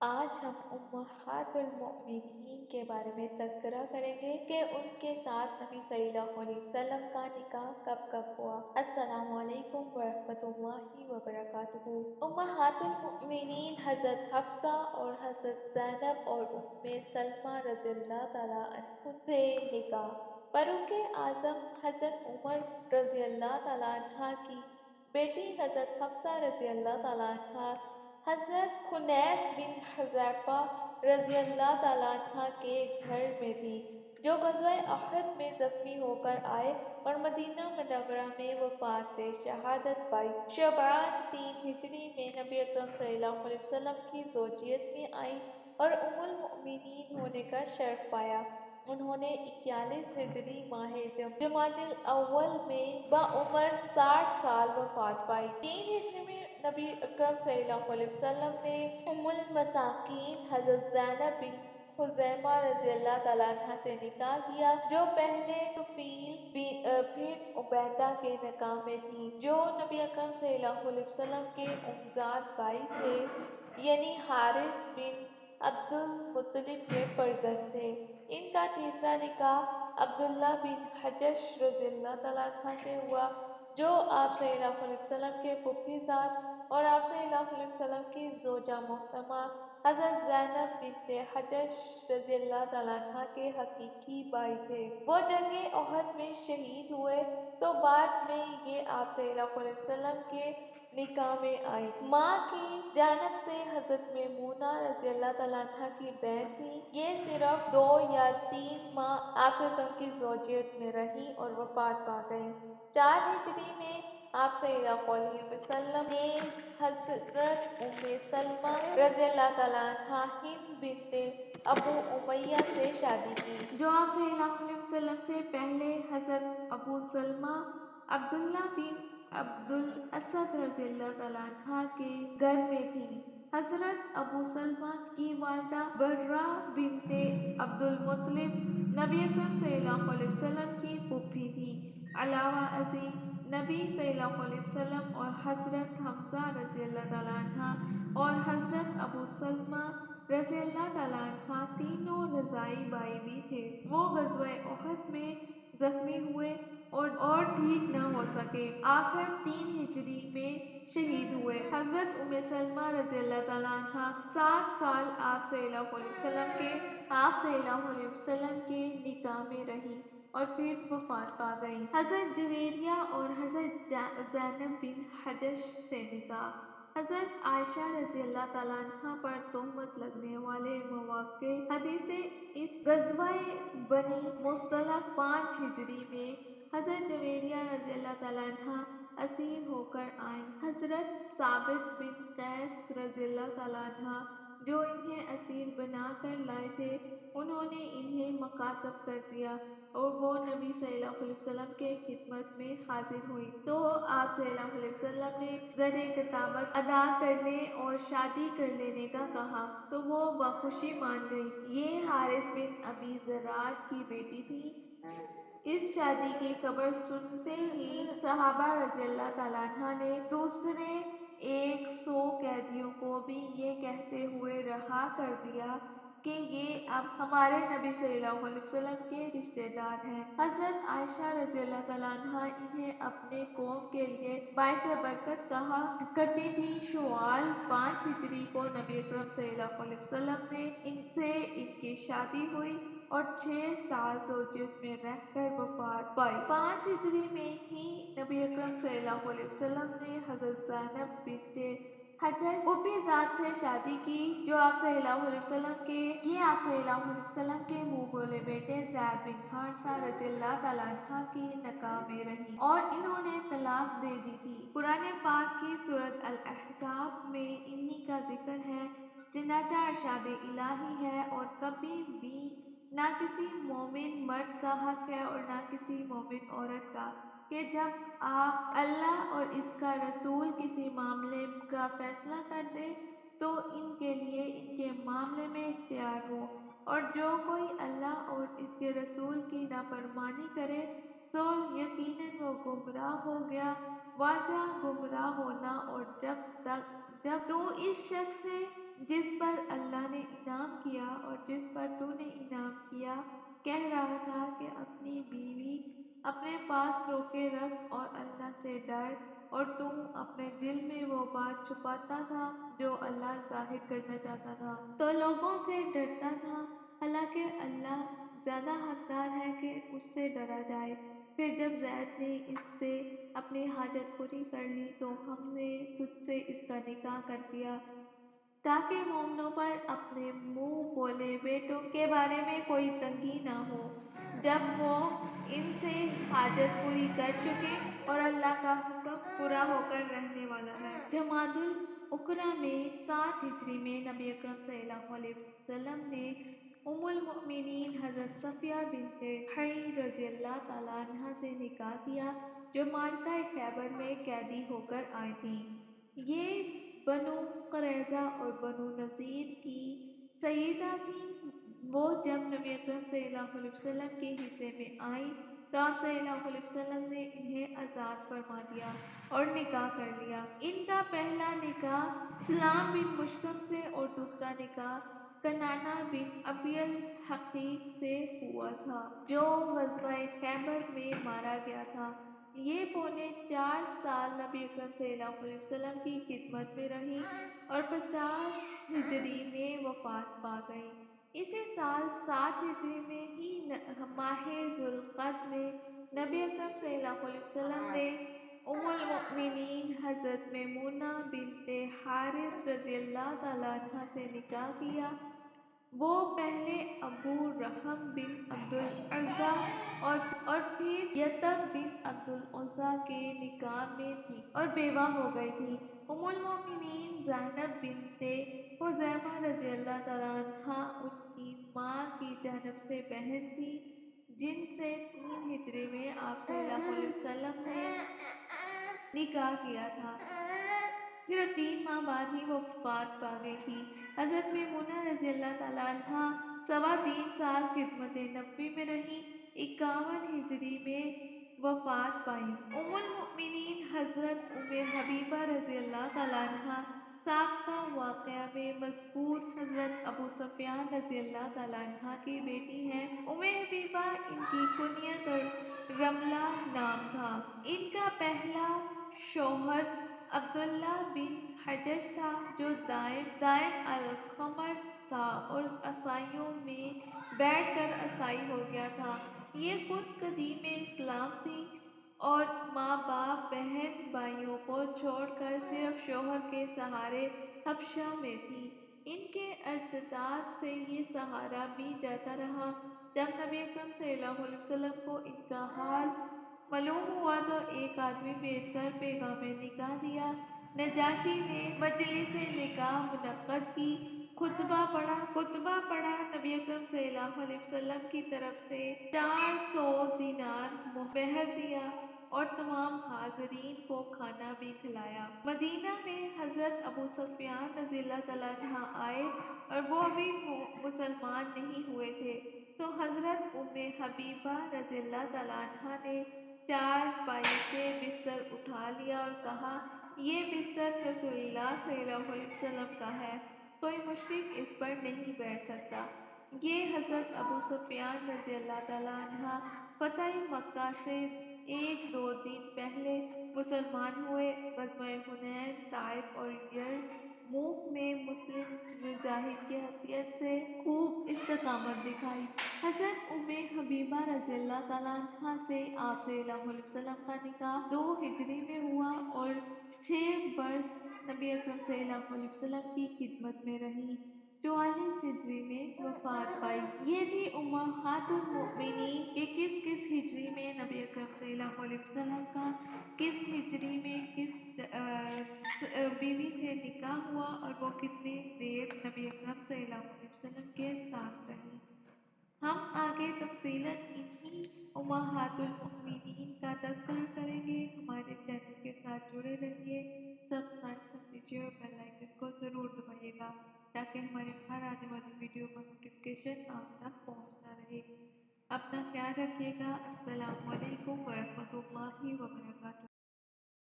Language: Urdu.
آج ہم امہات المؤمنین کے بارے میں تذکرہ کریں گے کہ ان کے ساتھ نبی صلی اللہ علیہ وسلم کا نکاح کب کب ہوا۔ السلام علیکم ورحمۃ اللہ وبرکاتہ۔ امہات المؤمنین حضرت حفصہ اور حضرت زینب اور ام سلمہ رضی اللہ تعالیٰ عنہ سے نکاح۔ فاروق اعظم حضرت عمر رضی اللہ تعالیٰ عنہ کی بیٹی حضرت حفصہ رضی اللہ تعالیٰ عنہ حضرت خنیس بن حذیفہ رضی اللہ تعالیٰ عنہ کے گھر میں تھی، جو غزوہ احد میں زخمی ہو کر آئے اور مدینہ منورہ میں وفات دے شہادت پائی۔ شعبان 3 ہجری میں نبی اکرم صلی اللہ علیہ وسلم کی زوجیت میں آئیں اور ام المؤمنین ہونے کا شرف پایا۔ انہوں نے 41 ہجری ماہ جمادی الاول میں بعمر 60 سال وفات پائی۔ 3 ہجری میں نبی اکرم صلی اللہ علیہ وسلم نے ام المساکین حضرت زینب بن خزیمہ رضی اللہ تعالیٰ عنہ سے نکاح کیا، جو پہلے طفیل پھر عبیدہ کے نکاح میں تھی، جو نبی اکرم صلی اللہ علیہ وسلم کے امزاد بھائی تھے، یعنی حارث بن عبد المطلب کے فرزند تھے۔ ان کا تیسرا نکاح عبداللہ بن حجش رضی اللہ تعالیٰ عنہ سے ہوا، جو آپ صلی اللہ علیہ وسلم کے پھوپھی زاد اور آپ صلی اللہ علیہ وسلم کی زوجہ محترمہ حضرت زینب بنت حجش رضی اللہ تعالیٰ عنہ کے حقیقی بھائی تھے۔ وہ جنگ احد میں شہید ہوئے تو بعد میں یہ آپ صلی اللہ علیہ وسلم کے نکاح میں آئیں۔ ماں کی جانب سے حضرت میمونہ رضی اللہ تعالیٰ عنہ کی بہن تھیں۔ یہ صرف 2 یا 3 ماہ آپ صلی اللہ علیہ وسلم کی زوجیت میں رہیں اور وفات پا گئیں۔ 4 ہجری میں آپ صلی اللہ علیہ وسلم نے حضرت ام سلمہ رضی اللہ تعالیٰ عنہ ہند بنت ابو امیہ سے شادی کی، جو آپ صلی اللہ علیہ وسلم سے پہلے حضرت ابو سلمہ عبداللہ بن عبدالاسد رضی اللہ تعالیٰ عنہ کے گھر میں تھی۔ حضرت ابو سلمہ کی والدہ برہ بنت عبد المطلب نبی اکرم صلی اللہ علیہ وسلم کی پھوپھی تھی۔ علاوہ ازیں نبی صلی اللہ علیہ وسلم اور حضرت حمزہ رضی اللہ تعالیٰ عنہ اور حضرت ابو سلمہ رضی اللہ تعالیٰ عنہ تینوں رضاعی بھائی بھی تھے۔ وہ غزوہ احد میں زخمی ہوئے اور ٹھیک نہ ہو سکے، آخر 3 ہجری میں شہید ہوئے۔ حضرت ام سلمہ رضی اللہ تعالیٰ عنہ 7 سال آپ صلی اللہ علیہ وسلم کے نکاح میں رہیں اور پھر وفات پا گئیں۔ حضرت جویریہ اور حضرت زینب بن حجش سے نکاح۔ حضرت عائشہ رضی اللہ تعالیٰ عنہ پر تہمت لگنے والے مواقع حدیث اس غزوہ بنی مصطلق 5 ہجری میں حضرت جویریہ رضی اللہ تعالیٰ عنہ اسیر ہو کر آئیں۔ حضرت ثابت بن قیس رضی اللہ تعالیٰ عنہ جو انہیں اسیر بنا کر لائے تھے، انہوں نے انہیں مکاتب کر دیا اور وہ نبی صلی اللہ علیہ وسلم کے خدمت میں حاضر ہوئی تو آپ صلی اللہ علیہ وسلم نے زر کتابت ادا کرنے اور شادی کر لینے کا کہا تو وہ بخوشی مان گئی۔ یہ حارث بن ابی ذرار کی بیٹی تھی۔ اس شادی کی خبر سنتے ہی صحابہ رضی اللہ تعالیٰ عنہ نے دوسرے 100 قیدیوں کو بھی یہ کہتے ہوئے رہا کر دیا کہ یہ اب ہمارے نبی صلی اللہ علیہ وسلم کے رشتے دار ہیں۔ حضرت عائشہ رضی اللہ تعالیٰ عنہ انہیں اپنے قوم کے لیے باعث برکت کہا کرتی تھی۔ شوال 5 ہجری کو نبی اکرم صلی اللہ علیہ وسلم نے ان سے ان کی شادی ہوئی اور 6 سال زوجیت میں رہ کر وفات پائی۔ 5 ہجری میں ہی نبی اکرم صلی اللہ علیہ وسلم نے حضرت زینب بنت حجش پھوپھی زاد سے شادی کی، جو آپ صلی اللہ علیہ وسلم کے منہ بولے بیٹے زید بن حارثہ رضی اللہ تعالیٰ عنہ کے نکاح میں رہیں اور انہوں نے طلاق دے دی تھی۔ قرآن پاک کی سورۃ الاحزاب میں انہی کا ذکر ہے، چنانچہ ارشاد الہی ہے اور کبھی بھی نہ کسی مومن مرد کا حق ہے اور نہ کسی مومن عورت کا کہ جب آپ اللہ اور اس کا رسول کسی معاملے کا فیصلہ کر دے تو ان کے لیے ان کے معاملے میں اختیار ہو، اور جو کوئی اللہ اور اس کے رسول کی نافرمانی کرے تو یقیناً وہ گمراہ ہو گیا۔ واضح گمراہ ہونا، اور جب تو اس شخص سے جس پر اللہ نے انعام کیا اور جس پر تو نے انعام کیا، کہہ رہا تھا کہ اپنی بیوی اپنے پاس روکے رکھ اور اللہ سے ڈر، اور تو اپنے دل میں وہ بات چھپاتا تھا جو اللہ ظاہر کرنا چاہتا تھا، تو لوگوں سے ڈرتا تھا، حالانکہ اللہ زیادہ حقدار ہے کہ اس سے ڈرا جائے۔ پھر جب زید نے اس سے اپنی حاجت پوری کر لی تو ہم نے تجھ سے اس کا نکاح کر دیا تاکہ مومنوں پر اپنے منہ بولے بیٹوں کے بارے میں کوئی تنگی نہ ہو جب وہ ان سے حاجت پوری کر چکے، اور اللہ کا حکم پورا ہو کر رہنے والا ہے۔ جمادی الاخری میں 60 ہجری میں نبی اکرم صلی اللہ علیہ وسلم نے ام المؤمنین حضرت صفیہ بنت حیی رضی اللہ تعالیٰ عنہا سے نکاح کیا، جو معرکہ خیبر میں قیدی ہو کر آئی تھیں۔ یہ بنو قریظہ اور بنو نذیر کی سیدہ تھیں۔ وہ جب نبی اکرم صلی اللہ علیہ وسلم کے حصے میں آئیں تو آپ صلی اللہ علیہ وسلم نے انہیں آزاد فرما دیا اور نکاح کر لیا۔ ان کا پہلا نکاح سلام بن مشکم سے اور دوسرا نکاح کنانہ بن ابی الحقیق سے ہوا تھا، جو غزوہ خیبر میں مارا گیا تھا۔ یہ پونے 4 سال نبی اکرم صلی اللہ علیہ وسلم کی خدمت میں رہیں اور 50 ہجری میں وفات پا گئیں۔ اسی سال 60 ہجری میں ہی ماہ ذوالقعدہ میں نبی اکرم صلی اللہ علیہ وسلم نے ام المؤمنین حضرت میمونہ بنت حارث رضی اللہ تعالیٰ عنہا سے نکاح کیا۔ وہ پہلے ابو رحم بن عبد العزیٰ اور پھر یتب بن عبد العزیٰ کے نکاح میں تھی اور بیوہ ہو گئی تھی۔ ام المؤمنین زینب بنت خزیمہ رضی اللہ تعالیٰ عنہا ان کی ماں کی جانب سے بہن تھی، جن سے 3 ہجری میں آپ صلی اللہ علیہ وسلم نے نکاح کیا تھا۔ صرف 3 ماہ بعد ہی وہ وفات پا گئی تھی۔ حضرت میمونہ رضی اللہ تعالیٰ عنہا 3.25 سال خدمت نبی میں رہیں، 51 ہجری میں وفات پائیں۔ ام المؤمنین حضرت ام حبیبہ رضی اللہ تعالیٰ عنہا سابقہ واقعہ میں مذکور حضرت ابو سفیان رضی اللہ تعالیٰ عنہ کی بیٹی ہیں۔ ام حبیبہ ان کی کنیت اور رملہ نام تھا۔ ان کا پہلا شوہر عبداللہ بن حجش تھا، جو دائم الخمر تھا اور عیسائیوں میں بیٹھ کر عیسائی ہو گیا تھا۔ یہ خود قدیم اسلام تھی اور ماں باپ بہن بھائیوں کو چھوڑ کر صرف شوہر کے سہارے حبشہ میں تھی۔ ان کے ارتداد سے یہ سہارا بھی جاتا رہا۔ جب نبی اکرم صلی اللہ علیہ وسلم کو ان کا حال معلوم ہوا تو ایک آدمی بھیج کر پیغام نکاح دیا۔ نجاشی نے مجلس نکاح منعقد کی، خطبہ پڑھا، نبی اکرم صلی اللہ علیہ وسلم کی طرف سے 400 دینار مہر دیا اور تمام حاضرین کو کھانا بھی کھلایا۔ مدینہ میں حضرت ابو سفیان رضی اللہ تعالیٰ عنہ آئے اور وہ ابھی مسلمان نہیں ہوئے تھے، تو حضرت ام حبیبہ رضی اللہ تعالیٰ عنہ نے چارپائی سے بستر اٹھا لیا اور کہا، یہ بستر رسول اللہ صلی اللہ علیہ وسلم کا ہے، کوئی مشرک اس پر نہیں بیٹھ سکتا۔ یہ حضرت ابو سفیان رضی اللہ تعالیٰ عنہ فتح مکہ سے 1-2 دن پہلے مسلمان ہوئے۔ غزوہ حنین، طائف اور یرموک میں مسلم مجاہد کی حیثیت سے خوب استقامت دکھائی۔ حضرت ام حبیبہ رضی اللہ تعالیٰ عنہا سے آپ صلی اللہ علیہ وسلم کا نکاح 2 ہجری میں ہوا اور 6 برس نبی اکرم صلی اللہ علیہ وسلم کی خدمت میں رہیں، 44 ہجری میں وفات پائی۔ یہ تھی امہات المؤمنین کہ کس ہجری میں نبی اکرم صلی اللہ علیہ وسلم کا کس ہجری میں کس بیوی سے نکاح ہوا اور وہ کتنے دیر نبی اکرم صلی اللہ علیہ وسلم کے ساتھ رہیں۔ ہم آگے تفصیلاً انہی امہات المؤمنین کا تذکرہ کریں گے۔ ہمارے چینل کے ساتھ جڑے رہیے، سبسکرائب کر دیجیے اور بیل آئیکن کو ضرور دبائیے گا تاکہ ہماری ہر آنے والی ویڈیو کا نوٹیفیکیشن آپ تک پہنچتا رہے۔ اپنا خیال رکھیے گا۔ السلام علیکم ورحمۃ اللہ وبرکاتہ۔